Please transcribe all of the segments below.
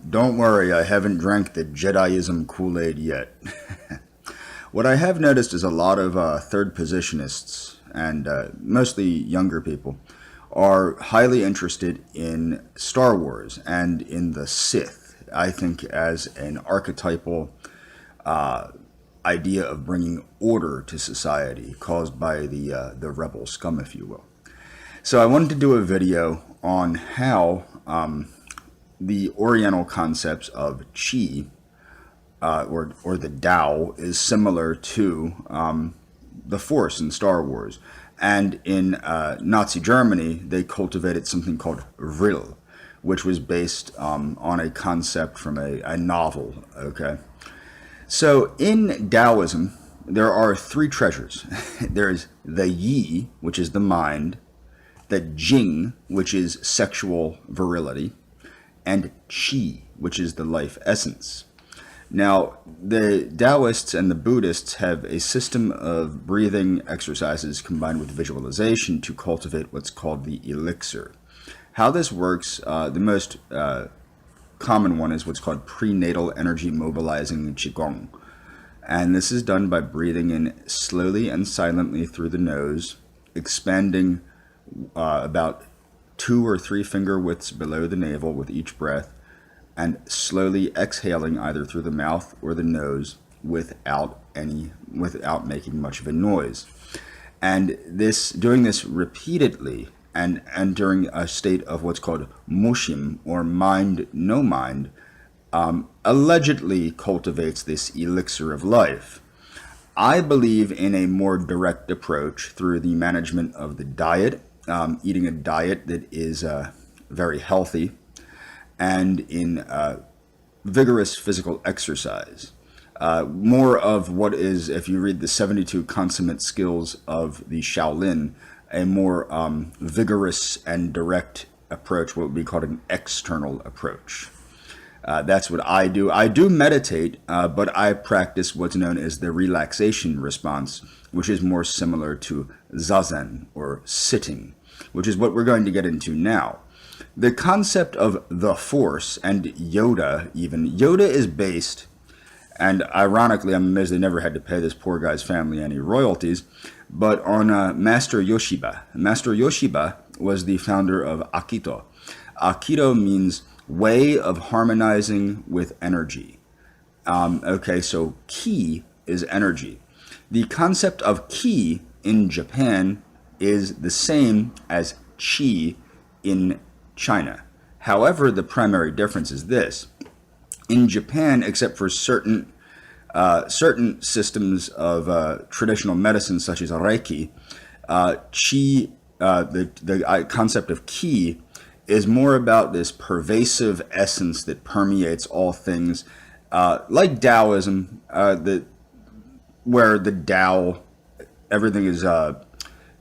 Don't worry, I haven't drank the Jediism Kool-Aid yet. What I have noticed is a lot of third positionists, and mostly younger people, are highly interested in Star Wars and in the Sith, I think, as an archetypal idea of bringing order to society caused by the rebel scum, if you will. So I wanted to do a video on how the Oriental concepts of Qi or the Tao is similar to the Force in Star Wars. And in Nazi Germany, they cultivated something called Vril, which was based on a concept from a novel, okay? So in Taoism, there are three treasures. There's the Yi, which is the mind, the Jing, which is sexual virility, and Qi, which is the life essence. Now, the Taoists and the Buddhists have a system of breathing exercises combined with visualization to cultivate what's called the elixir. How this works, the most common one is what's called prenatal energy mobilizing Qigong. And this is done by breathing in slowly and silently through the nose, expanding about 2 or 3 finger widths below the navel with each breath, and slowly exhaling either through the mouth or the nose without making much of a noise. And doing this repeatedly and during a state of what's called mushim, or mind no mind, allegedly cultivates this elixir of life. I believe in a more direct approach through the management of the diet, eating a diet that is very healthy, and in vigorous physical exercise. More of what is, if you read the 72 consummate skills of the Shaolin, a more vigorous and direct approach, what would be called an external approach. That's what I do. I do meditate, but I practice what's known as the relaxation response, which is more similar to zazen, or sitting, which is what we're going to get into now. The concept of the Force and Yoda, even, Yoda is based, and ironically, I'm amazed they never had to pay this poor guy's family any royalties, but on Master Yoshiba. Master Yoshiba was the founder of Aikido. Aikido means way of harmonizing with energy. Okay, so ki is energy. The concept of ki in Japan is the same as chi in China. However, the primary difference is this. In Japan, except for certain systems of traditional medicine, such as Reiki, Qi, the concept of Qi, is more about this pervasive essence that permeates all things, like Taoism, where the Tao, everything is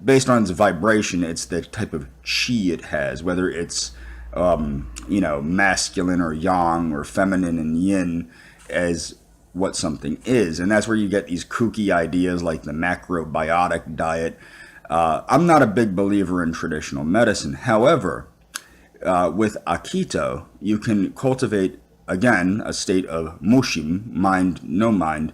based on its vibration. It's the type of Qi it has, whether it's masculine or yang, or feminine and yin, as what something is. And that's where you get these kooky ideas like the macrobiotic diet. I'm not a big believer in traditional medicine. However, with Aikido, you can cultivate, again, a state of mushim, mind, no mind,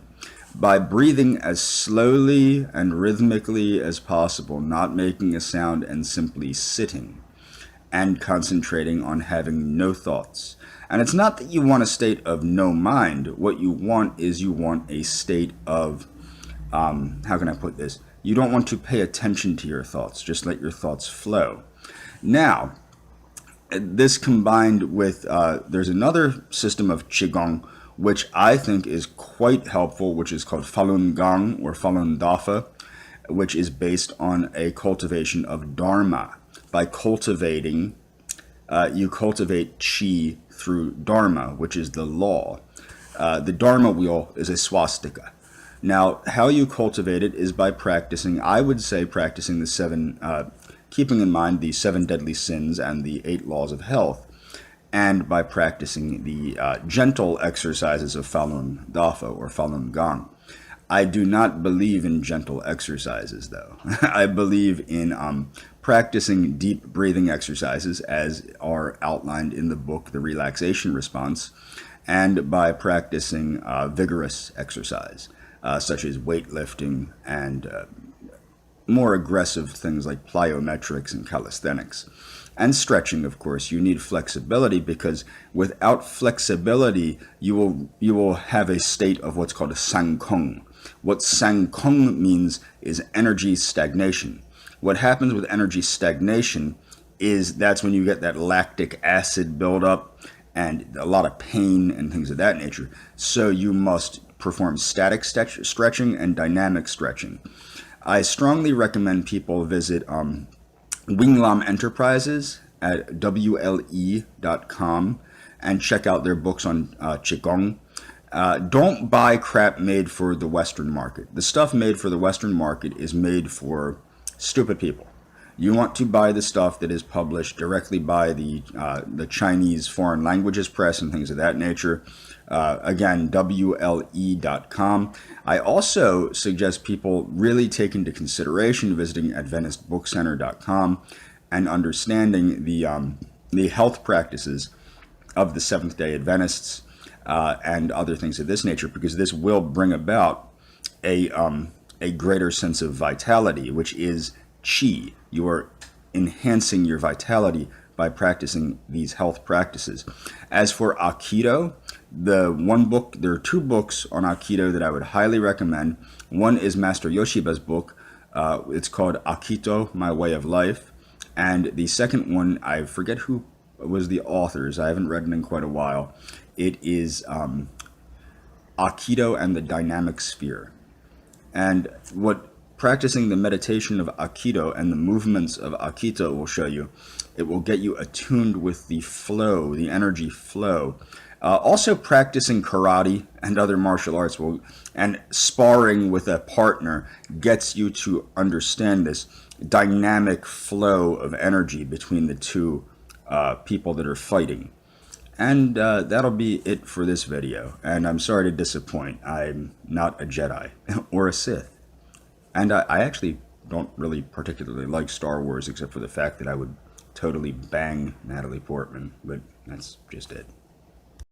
by breathing as slowly and rhythmically as possible, not making a sound, and simply sitting and concentrating on having no thoughts. And it's not that you want a state of no mind. What you want is a state of, how can I put this? You don't want to pay attention to your thoughts. Just let your thoughts flow. Now, this combined with, there's another system of Qigong, which I think is quite helpful, which is called Falun Gong, or Falun Dafa, which is based on a cultivation of Dharma. By cultivating, you cultivate Qi through Dharma, which is the law. The Dharma wheel is a swastika. Now, how you cultivate it is by practicing, I would say practicing the 7, keeping in mind the 7 deadly sins and the 8 laws of health, and by practicing the gentle exercises of Falun Dafa or Falun Gong. I do not believe in gentle exercises, though. I believe in practicing deep breathing exercises, as are outlined in the book, The Relaxation Response, and by practicing vigorous exercise, such as weightlifting and more aggressive things like plyometrics and calisthenics. And stretching, of course. You need flexibility, because without flexibility, you will have a state of what's called a sangkong. What sangkong means is energy stagnation. What happens with energy stagnation is that's when you get that lactic acid buildup and a lot of pain and things of that nature. So you must perform static stretching and dynamic stretching. I strongly recommend people visit Winglam Enterprises at WLE.com and check out their books on Qigong. Don't buy crap made for the Western market. The stuff made for the Western market is made for stupid people. You want to buy the stuff that is published directly by the Chinese foreign languages press and things of that nature. Again, WLE.com. I also suggest people really take into consideration visiting AdventistBookCenter.com and understanding the health practices of the Seventh-day Adventists and other things of this nature, because this will bring about a greater sense of vitality, which is qi. You are enhancing your vitality by practicing these health practices. As for Aikido, there are two books on Aikido that I would highly recommend. One is Master Yoshiba's book. It's called Aikido, My Way of Life. And the second one, I forget who was the authors. I haven't read it in quite a while. It is Aikido and the Dynamic Sphere. And what practicing the meditation of Aikido and the movements of Aikido will show you, it will get you attuned with the flow, the energy flow. Also practicing karate and other martial arts and sparring with a partner gets you to understand this dynamic flow of energy between the two people that are fighting. And that'll be it for this video. And I'm sorry to disappoint. I'm not a Jedi or a Sith. And I actually don't really particularly like Star Wars, except for the fact that I would totally bang Natalie Portman. But that's just it.